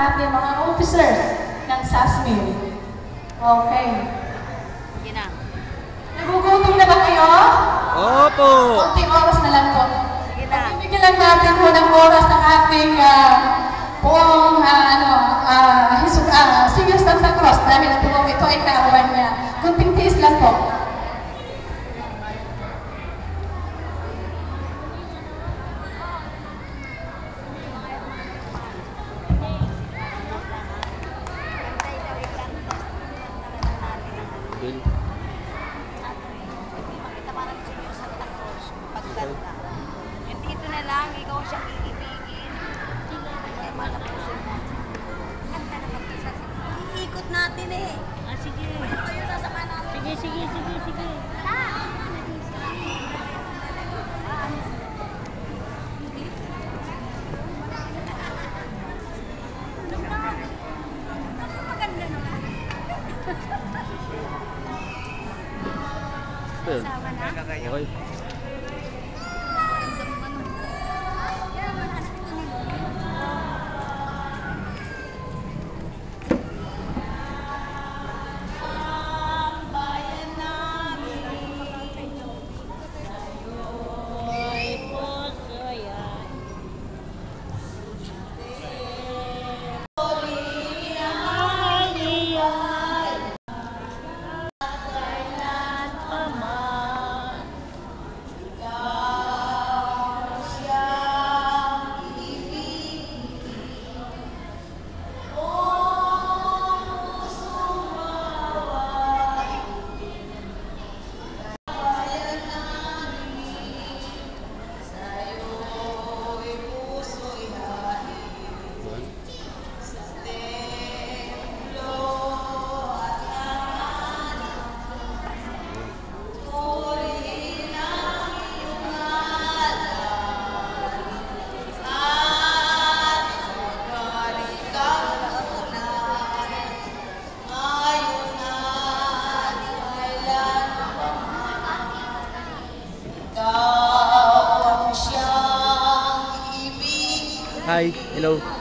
ating mga officers ng SASMIL. Okay. Sige na. Nagugutom na ba kayo? Opo! Konting oras na lang po. Sige na. Bibigyan lang natin po ng oras ang ating buong Senior Santa Cruz dahil po ito ay kaarawan niya. Kunting tiis lang po. Makita parang Senior Santa Cruz. Pagkanta. Dito na lang, ikaw siyang iibigin. Ay, malapusin mo. Kanta naman ito sa iikot natin eh. Ah, sige. Kayo sasama natin. Sige, sige, sige, sige. Okay. Hi, hello.